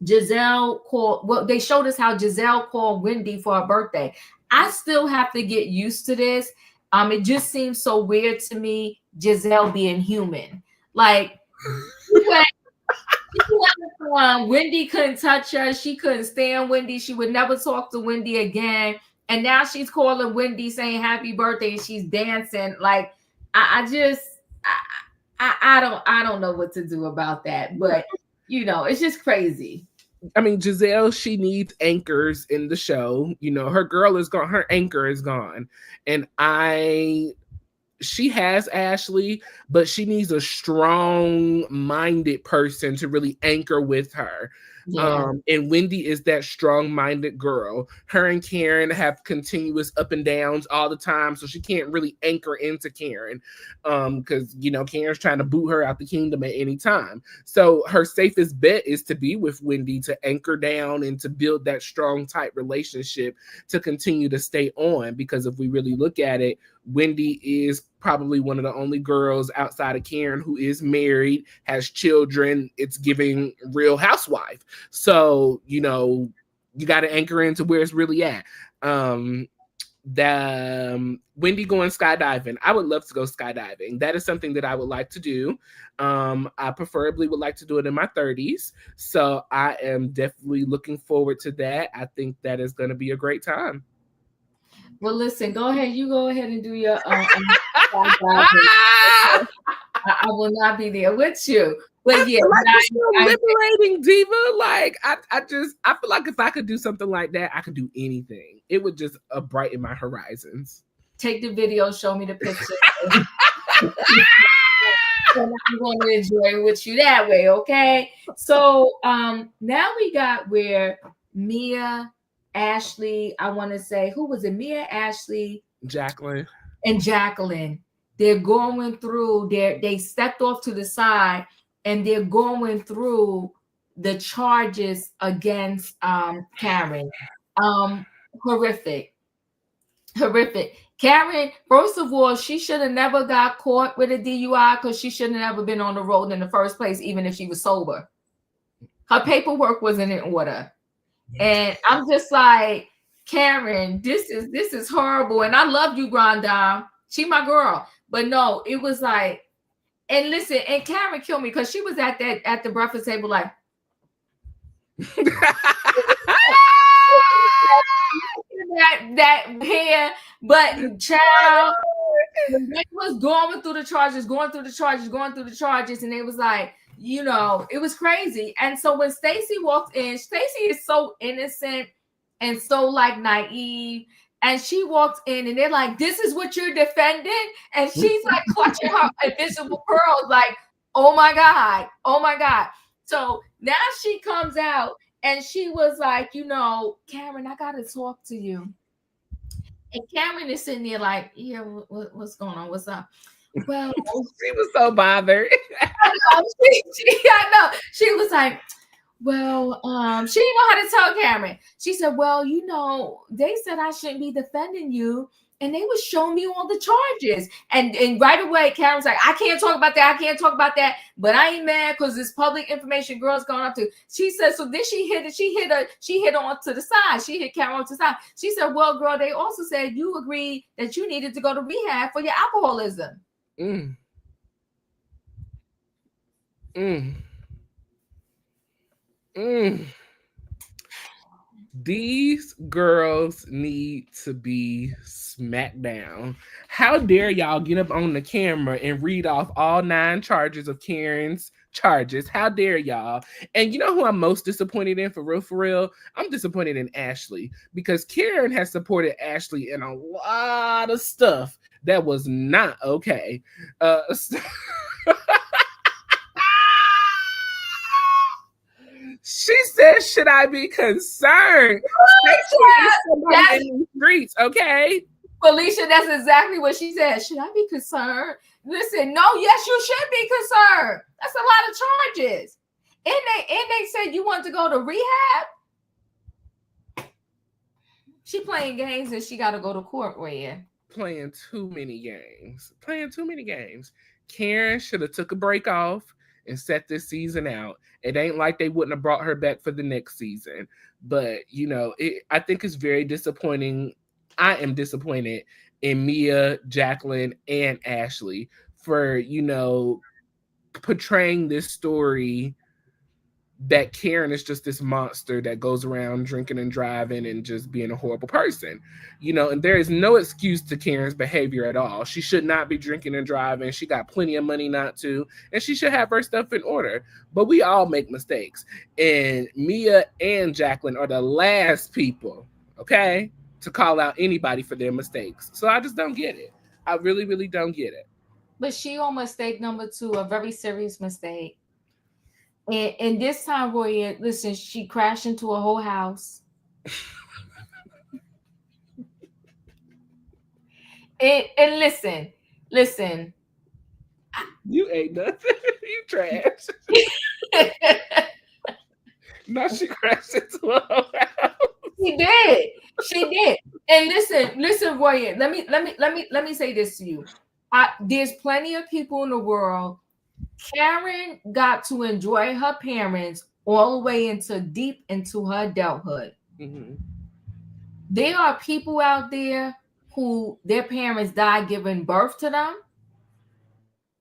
Giselle called. Well, they showed us how Giselle called Wendy for her birthday. I still have to get used to this. It just seems so weird to me, Giselle being human. Like, Wendy couldn't touch her. She couldn't stand Wendy. She would never talk to Wendy again. And now she's calling Wendy saying happy birthday, and she's dancing. Like, I don't know what to do about that. But you know, it's just crazy. I mean, Giselle, she needs anchors in the show. You know, her girl is gone. Her anchor is gone. And she has Ashley, but she needs a strong-minded person to really anchor with her. Yeah. And Wendy is that strong-minded girl. Her and Karen have continuous up and downs all the time, so she can't really anchor into Karen because, you know, Karen's trying to boot her out the kingdom at any time. So her safest bet is to be with Wendy to anchor down and to build that strong, tight relationship to continue to stay on, because if we really look at it, Wendy is probably one of the only girls outside of Karen who is married, has children. It's giving Real Housewife. So, you know, you got to anchor into where it's really at. Wendy going skydiving. I would love to go skydiving. That is something that I would like to do. I preferably would like to do it in my 30s. So I am definitely looking forward to that. I think that is going to be a great time. Well, listen, go ahead. You go ahead and do your skydiving. I will not be there with you. But yeah, it's so liberating, Diva. Like I feel like if I could do something like that, I could do anything. It would just brighten my horizons. Take the video, show me the picture. And I'm going to enjoy it with you that way, okay? So now we got where Mia, Ashley, I want to say, who was it? Mia, Ashley, Jacqueline, and Jacqueline. They're going through. They stepped off to the side. And they're going through the charges against Karen. Horrific. Karen, first of all, she should have never got caught with a DUI because she shouldn't have ever been on the road in the first place, even if she was sober. Her paperwork wasn't in order. And I'm just like, Karen, this is horrible. And I love you, Grand Dame. She my girl. But no, it was like, and listen, and Karen killed me because she was at the breakfast table like that hair, but child, they was going through the charges, and it was like, you know, it was crazy. And so when Stacey walked in, Stacey is so innocent and so like naive. And she walked in and they're like, this is what you're defending? And she's like clutching her invisible pearls like, oh my God. So now she comes out and she was like, you know, Karen, I got to talk to you. And Karen is sitting there like, yeah, what's going on? What's up? Well, she was so bothered. I know. She was like, well, she didn't know how to tell Karen. She said, well, you know, they said I shouldn't be defending you. And they was showing me all the charges. And right away, Karen's like, I can't talk about that. But I ain't mad because it's public information girls going up to. She said, so then she hit on to the side. She hit Karen on to the side. She said, well, girl, they also said you agreed that you needed to go to rehab for your alcoholism. These girls need to be smacked down. How dare y'all get up on the camera and read off all 9 charges of Karen's charges? How dare y'all? And you know who I'm most disappointed in, for real? I'm disappointed in Ashley, because Karen has supported Ashley in a lot of stuff that was not okay. She said, should I be concerned? Somebody in the streets, okay? Felicia, that's exactly what she said. Should I be concerned? Listen, no, yes, you should be concerned. That's a lot of charges. And they said you want to go to rehab. She playing games and she got to go to court, Royaire. Playing too many games. Karen should have took a break off and set this season out. It ain't like they wouldn't have brought her back for the next season. But, you know, I think it's very disappointing. I am disappointed in Mia, Jacqueline, and Ashley for, you know, portraying this story that Karen is just this monster that goes around drinking and driving and just being a horrible person, you know, and there is no excuse to Karen's behavior at all. She should not be drinking and driving. She got plenty of money not to, and she should have her stuff in order. But we all make mistakes, and Mia and Jacqueline are the last people, okay, to call out anybody for their mistakes. So I just don't get it. I really, really don't get it. But she on mistake number 2, a very serious mistake. And this time, Royaire, listen, she crashed into a whole house. and listen. You ain't nothing. You trash. No, she crashed into a whole house. She did. And listen, Royaire, let me say this to you. There's plenty of people in the world. Karen got to enjoy her parents all the way deep into her adulthood. Mm-hmm. There are people out there who their parents died giving birth to them.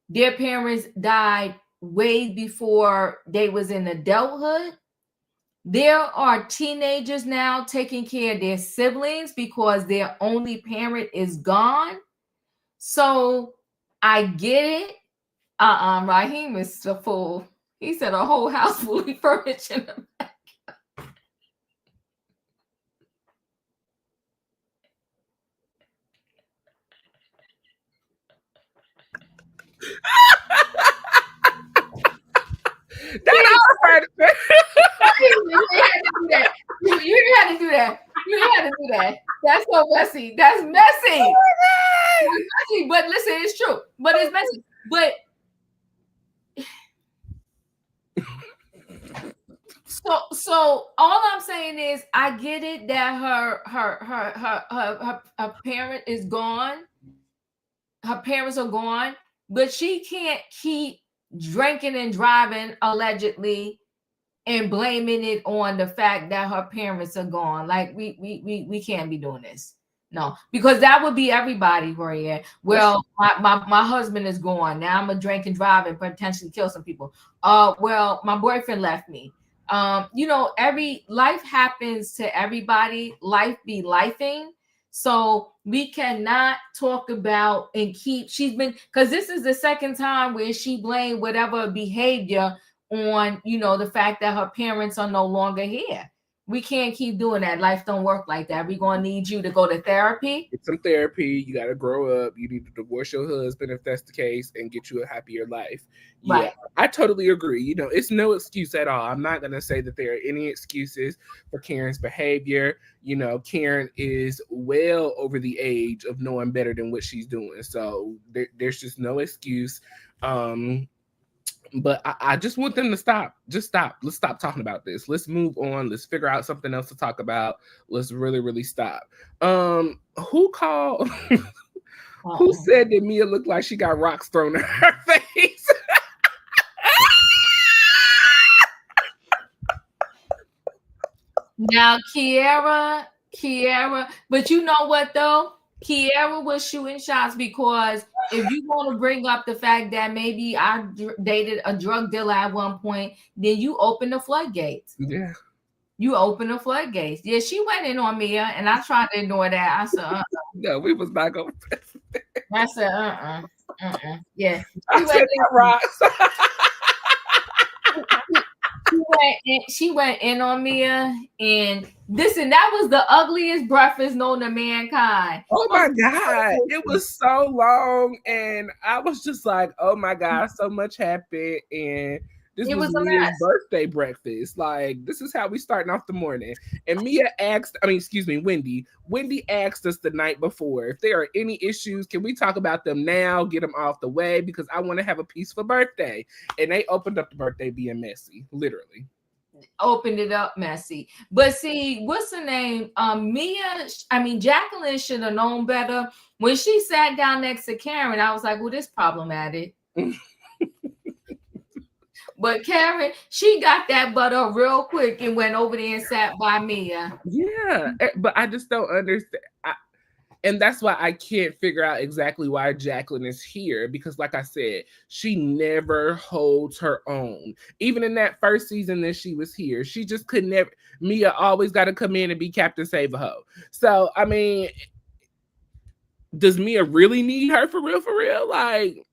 Their parents died way before they was in adulthood. There are teenagers now taking care of their siblings because their only parent is gone. So I get it. Raheem is a fool. He said a whole house fully furnished in the back. That all right. You had to do that. You had to do that. That's so messy. That's messy. Oh It's messy. But listen, it's true. But it's messy. But so all I'm saying is I get it that her parent is gone. Her parents are gone, but she can't keep drinking and driving allegedly and blaming it on the fact that her parents are gone. Like we can't be doing this. No, because that would be everybody, Royaire. Well, my husband is gone. Now I'm gonna drink and drive and potentially kill some people. Well, my boyfriend left me. Every life happens to everybody. Life be lifing. So we cannot talk about and keep, because this is the second time where she blamed whatever behavior on, the fact that her parents are no longer here. We can't keep doing that. Life don't work like that. We're going to need you to go to therapy. Get some therapy. You got to grow up. You need to divorce your husband if that's the case and get you a happier life. Right. Yeah, I totally agree. It's no excuse at all. I'm not going to say that there are any excuses for Karen's behavior. Karen is well over the age of knowing better than what she's doing. So there's just no excuse. But I just want them to stop. Just stop. Let's stop talking about this. Let's move on. Let's figure out something else to talk about. Let's really, really stop. Who called? Who said that Mia looked like she got rocks thrown in her face? Now, Kiara, but you know what though? Kiara was shooting shots because if you want to bring up the fact that maybe I dated a drug dealer at one point, then you open the floodgates. Yeah. You open the floodgates. Yeah, she went in on Mia, and I tried to ignore that. I said, No, we was not going to. I said, Yeah. I said rocks. She went in on Mia, and that was the ugliest breakfast known to mankind. Oh my God. It was so long, and I was just like, oh my God, so much happened, and this was Mia's birthday breakfast. Like, this is how we starting off the morning. And Wendy. Wendy asked us the night before, if there are any issues, can we talk about them now, get them off the way, because I want to have a peaceful birthday. And they opened up the birthday being messy, literally. Opened it up messy. But see, what's her name? Jacqueline should have known better. When she sat down next to Karen, I was like, well, this problematic. But Karen, she got that butt up real quick and went over there and sat by Mia. Yeah, but I just don't understand. And that's why I can't figure out exactly why Jacqueline is here. Because like I said, she never holds her own. Even in that first season that she was here, she just could never. Mia always got to come in and be Captain Save-A-Ho. So, does Mia really need her for real? Like...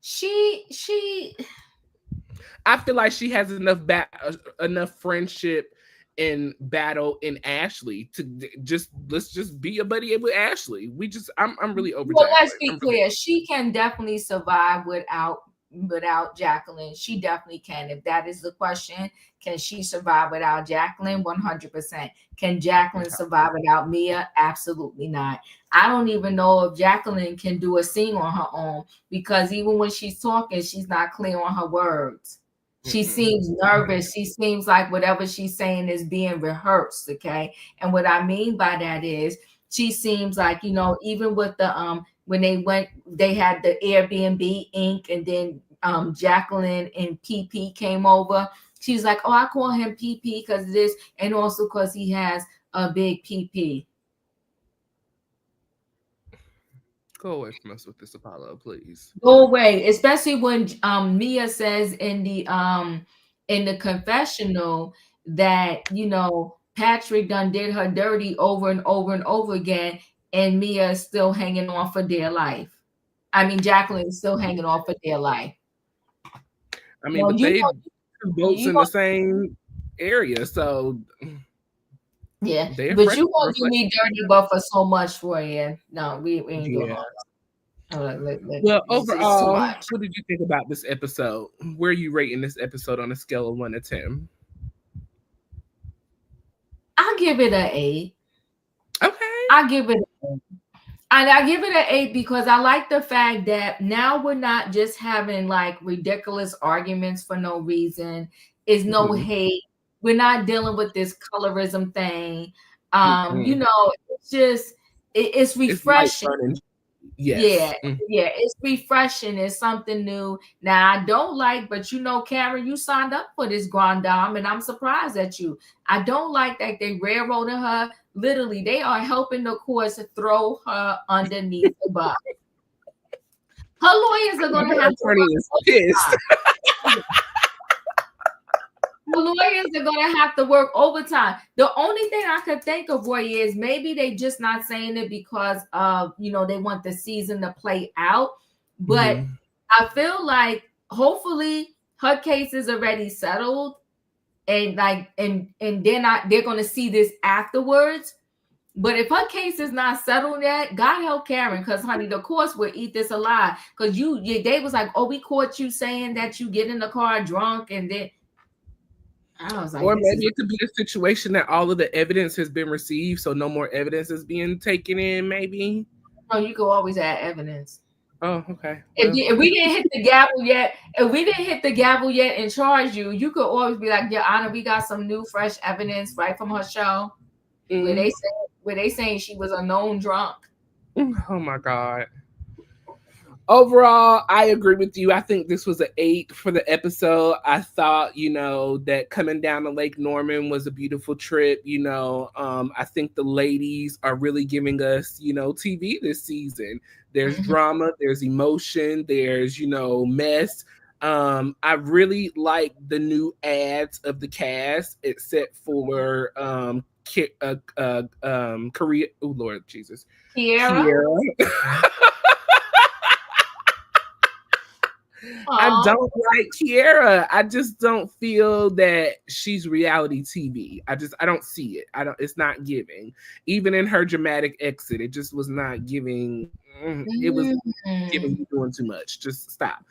She I feel like she has enough friendship and battle in Ashley to let's just be a buddy with Ashley. I'm really over. Well, let's be clear. She can definitely survive without Jacqueline. She definitely can. If that is the question, can she survive without Jacqueline? 100%. Can Jacqueline survive without Mia? Absolutely not. I don't even know if Jacqueline can do a scene on her own, because even when she's talking, she's not clear on her words. She seems nervous. She seems like whatever she's saying is being rehearsed. Okay. And what I mean by that is she seems like, even with the when they had the Airbnb Inc. and then Jacqueline and PP came over. She's like, oh, I call him PP because of this, and also because he has a big PP. Go away from us with this, Apollo, please. Go away, especially when Mia says in the confessional that, you know, Patrick done did her dirty over and over and over again, and Mia is still hanging on for dear life. I mean, Jacqueline is still hanging on for dear life. I mean, but they two boats in the same area, so yeah. But you won't do me dirty, but for so much for you. No, we ain't doing all that. Well, overall, what did you think about this episode? Where are you rating this episode on a scale of 1 to 10? I'll give it an 8. Okay. I'll give it an 8. And I give it an 8 because I like the fact that now we're not just having like ridiculous arguments for no reason. It's no hate. We're not dealing with this colorism thing. You know, it's just it's refreshing. Yes. Yeah, it's refreshing. It's something new. Now I don't like, but you know, Karen, you signed up for this Grand Dame, and I'm surprised at you. I don't like that they railroaded her. Literally, they are helping the courts throw her underneath the bus. Her lawyers are going to have to pissed. The lawyers are going to have to work overtime. The only thing I could think of, Roy, is maybe they just not saying it because of, you know, they want the season to play out. But I feel like hopefully her case is already settled, and like and they're going to see this afterwards. But if her case is not settled yet, God help Karen, because honey, the courts will eat this alive. Because they was like, oh, we caught you saying that you get in the car drunk, and then I was like, or maybe it could be a situation that all of the evidence has been received, so no more evidence is being taken in. Maybe. Oh, you could always add evidence. Oh, okay. Well. If we didn't hit the gavel yet, and charge you, you could always be like, Your Honor, we got some new, fresh evidence right from her show, where they saying she was a known drunk. Oh my God. Overall, I agree with you. I think this was an 8 for the episode. I thought, you know, that coming down to Lake Norman was a beautiful trip. You know, I think the ladies are really giving us, you know, TV this season. There's drama, there's emotion, there's, you know, mess. I really like the new ads of the cast, except for Korea. Oh Lord Jesus, Kiera. I don't like Kiera. I just don't feel that she's reality TV. I don't see it. It's not giving. Even in her dramatic exit, it just was not giving. It was giving you doing too much. Just stop.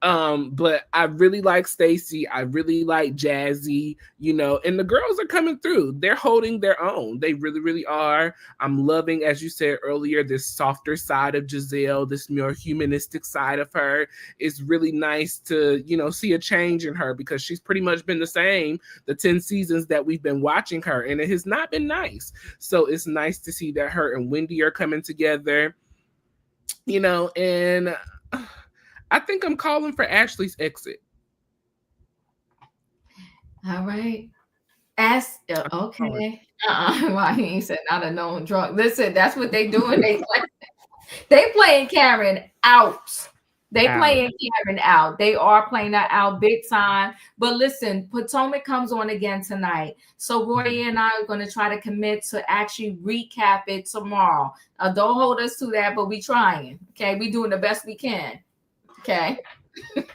But I really like Stacey. I really like Jazzy, you know, and the girls are coming through. They're holding their own. They really, really are. I'm loving, as you said earlier, this softer side of Giselle, this more humanistic side of her. It's really nice to, you know, see a change in her, because she's pretty much been the same the 10 seasons that we've been watching her, and it has not been nice. So it's nice to see that her and Wendy are coming together, you know, and I think I'm calling for Ashley's exit. All right. Okay. Why he ain't said not a known drunk. Listen, that's what they doing. They playing Karen out. They playing Karen out. They are playing that out big time. But listen, Potomac comes on again tonight. So Royaire and I are going to try to commit to actually recap it tomorrow. Don't hold us to that, but we trying. Okay, we doing the best we can. Okay. But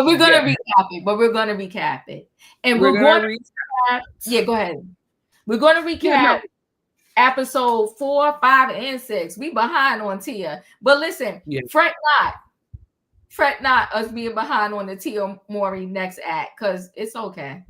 we're gonna recap it. And we're going to recap. Yeah, go ahead. We're going to recap episode 4, 5, and 6. We behind on Tia. But listen, fret not us being behind on the Tia Mowry next act, because it's okay.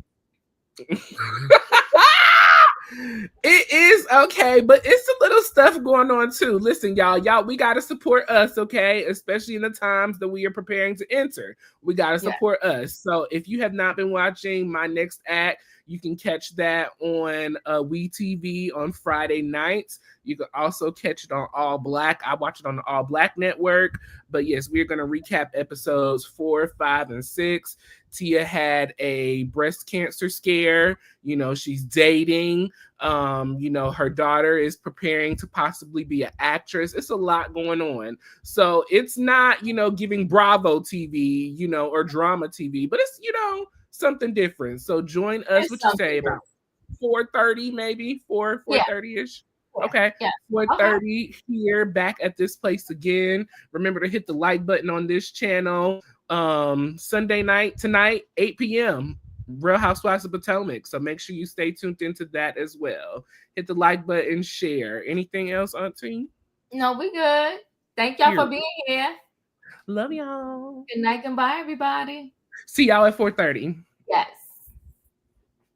It is okay, but it's a little stuff going on too. Listen, y'all, we got to support us, okay? Especially in the times that we are preparing to enter. We got to support us. So if you have not been watching My Next Act, You can catch that on WeTV on Friday nights. You can also catch it on All Black. I watch it on the All Black network. But yes, we're going to recap episodes 4, 5, and 6. Tia had a breast cancer scare. You know, she's dating. You know, her daughter is preparing to possibly be an actress. It's a lot going on. So it's not, you know, giving Bravo TV, you know, or drama TV, but it's, you know, something different. So join us. What you say, about 4:30, maybe 4:30ish? Okay. Yeah. 4:30 here, back at this place again. Remember to hit the like button on this channel. Sunday night tonight, 8 p.m. Real Housewives of Potomac. So make sure you stay tuned into that as well. Hit the like button, share. Anything else, Auntie? No, we good. Thank y'all for being here. Love y'all. Good night and bye, everybody. See y'all at 4:30. Yes.